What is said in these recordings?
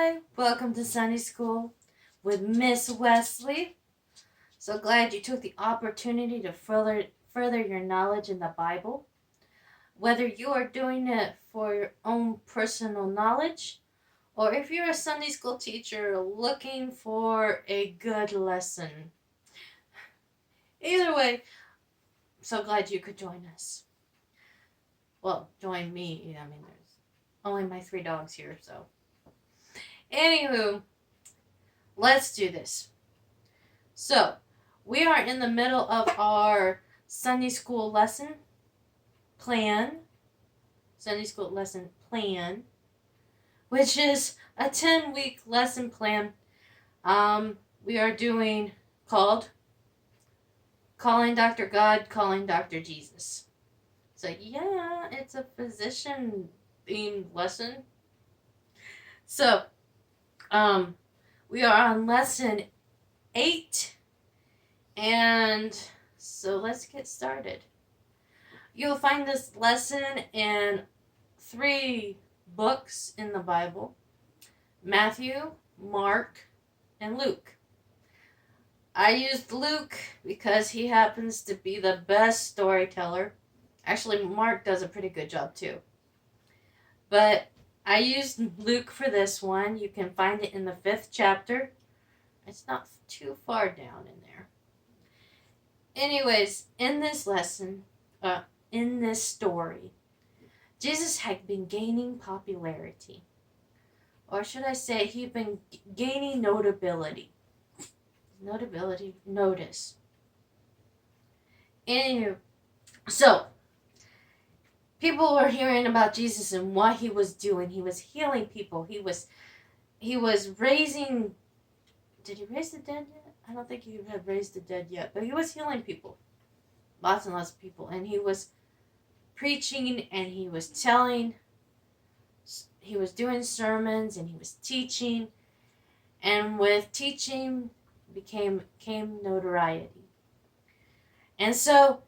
Hi, welcome to Sunday School with Miss Wesley. So glad you took the opportunity to further your knowledge in the Bible. Whether you are doing it for your own personal knowledge, or if you're a Sunday school teacher looking for a good lesson. Either way, so glad you could join us. Well, join me. I mean, there's only my 3 dogs here, so. Anywho, let's do this. So, we are in the middle of our Sunday school lesson plan, which is a 10-week lesson plan. We are doing called Calling Dr. God, Calling Dr. Jesus. So yeah, it's a physician themed lesson. So, we are on lesson 8, and so let's get started. You'll find this lesson in 3 books in the Bible: Matthew, Mark, and Luke. I used Luke because he happens to be the best storyteller. Actually, Mark does a pretty good job too. But I used Luke for this one. You can find it in the 5th chapter. It's not too far down in there. Anyways, in this lesson, in this story, Jesus had been gaining popularity. Or should I say, he'd been gaining notability. Notice. Anywho, so, people were hearing about Jesus and what he was doing. He was healing people. He was raising... Did he raise the dead yet? I don't think he had raised the dead yet. But he was healing people. Lots and lots of people. And he was preaching and he was telling. He was doing sermons and he was teaching. And with teaching came notoriety. And so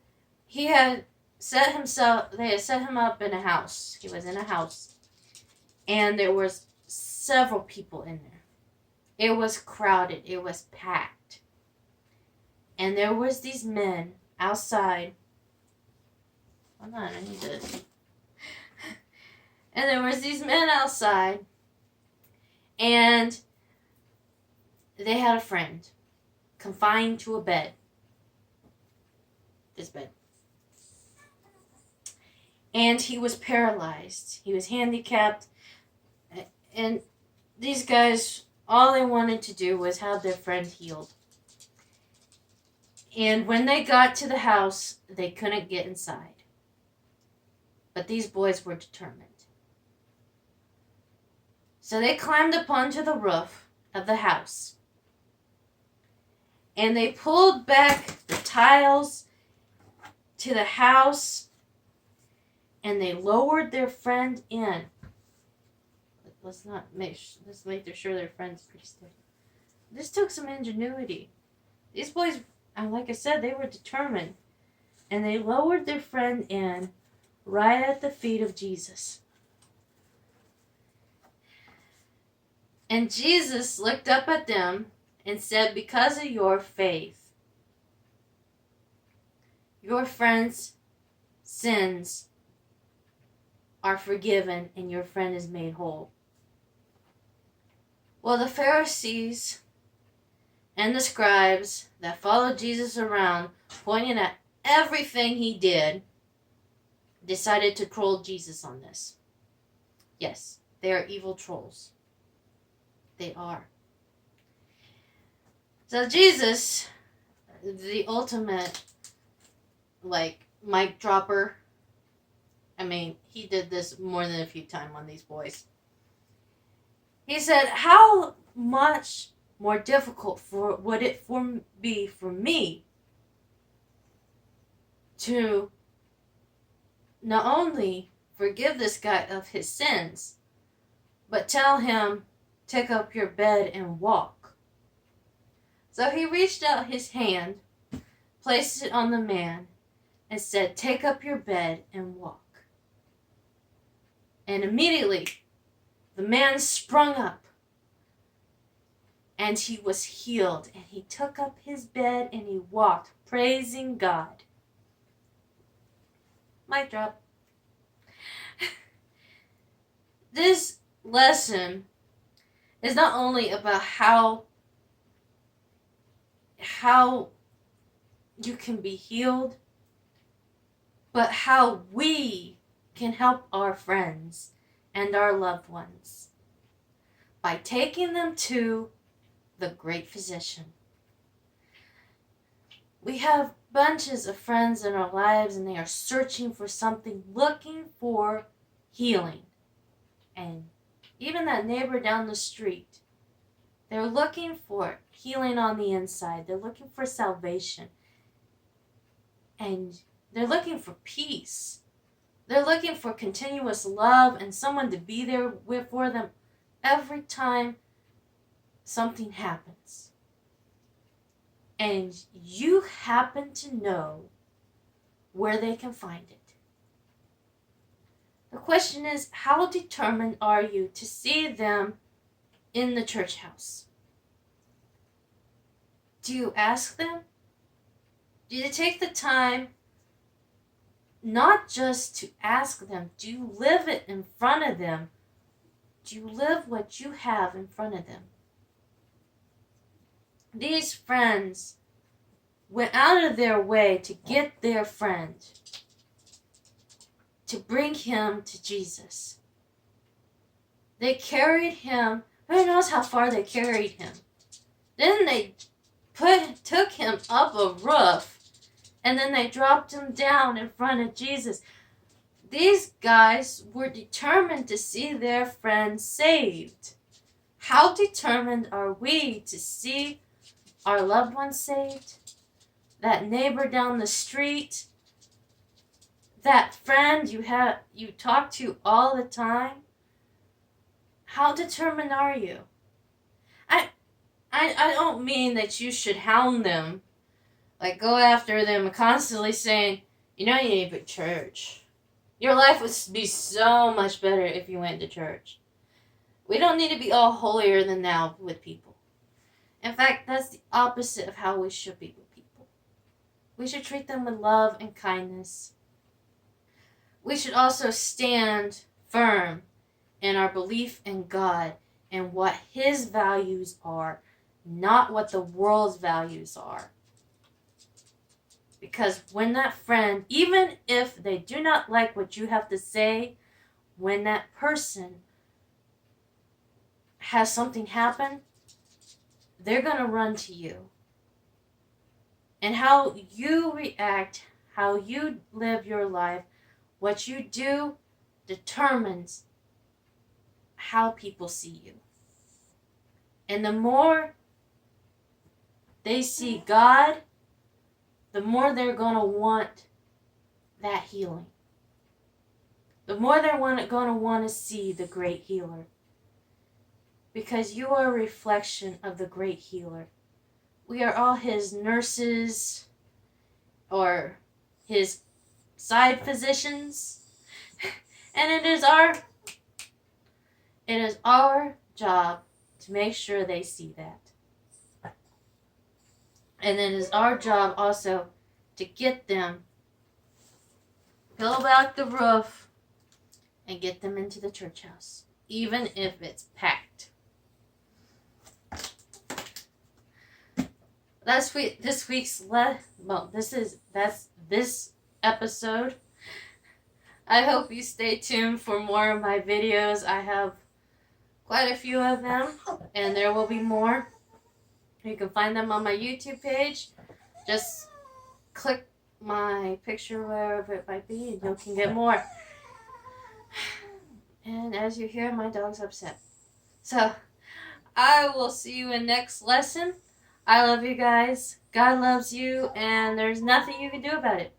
they had set him up in a house. He was in a house. And there was several people in there. It was crowded. It was packed. And there was these men outside. Hold on, I need to... And there was these men outside. And they had a friend confined to a bed. This bed. And he was paralyzed. He was handicapped. And these guys, all they wanted to do was have their friend healed. And when they got to the house, they couldn't get inside. But these boys were determined. So they climbed up onto the roof of the house. And they pulled back the tiles to the house. And they lowered their friend in. Let's make sure their friend's pretty steady. This took some ingenuity. These boys, like I said, they were determined. And they lowered their friend in right at the feet of Jesus. And Jesus looked up at them and said, "Because of your faith, your friend's sins are forgiven and your friend is made whole." Well, the Pharisees and the scribes that followed Jesus around, pointing at everything he did, decided to troll Jesus on this. Yes, they are evil trolls. They are. So Jesus, the ultimate, mic dropper, I mean, he did this more than a few times on these boys. He said, "How much more difficult would it be for me to not only forgive this guy of his sins, but tell him, take up your bed and walk?" So he reached out his hand, placed it on the man, and said, "Take up your bed and walk." And immediately, the man sprung up and he was healed, and he took up his bed and he walked, praising God. Mic drop. This lesson is not only about how you can be healed, but how we can help our friends and our loved ones by taking them to the great physician. We have bunches of friends in our lives, and they are searching for something, looking for healing. And even that neighbor down the street, they're looking for healing on the inside. They're looking for salvation. And they're looking for peace. They're looking for continuous love and someone to be there for them every time something happens. And you happen to know where they can find it. The question is, how determined are you to see them in the church house? Do you ask them? Do you take the time not just to ask them? Do you live it in front of them? Do you live what you have in front of them? These friends went out of their way to get their friend, to bring him to Jesus. They carried him. Who knows how far they carried him? Then they took him up a roof, and then they dropped him down in front of Jesus. These guys were determined to see their friend saved. How determined are we to see our loved ones saved? That neighbor down the street? That friend you talk to all the time? How determined are you? I don't mean that you should hound them, like go after them and constantly saying, you need to go to church. Your life would be so much better if you went to church. We don't need to be all holier than thou with people. In fact, that's the opposite of how we should be with people. We should treat them with love and kindness. We should also stand firm in our belief in God and what His values are, not what the world's values are. Because when that friend, even if they do not like what you have to say, when that person has something happen, they're going to run to you. And how you react, how you live your life, what you do determines how people see you. And the more they see God, the more they're going to want that healing. The more they're going to want to see the great healer. Because you are a reflection of the great healer. We are all His nurses or His side physicians. And it is our job to make sure they see that. And it is our job also to get them, peel back the roof, and get them into the church house, even if it's packed. That's this episode. I hope you stay tuned for more of my videos. I have quite a few of them, and there will be more. You can find them on my YouTube page. Just click my picture wherever it might be, and you can get more. And as you hear, my dog's upset. So, I will see you in next lesson. I love you guys. God loves you, and there's nothing you can do about it.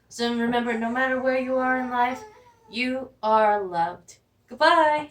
So remember, no matter where you are in life, you are loved. Goodbye.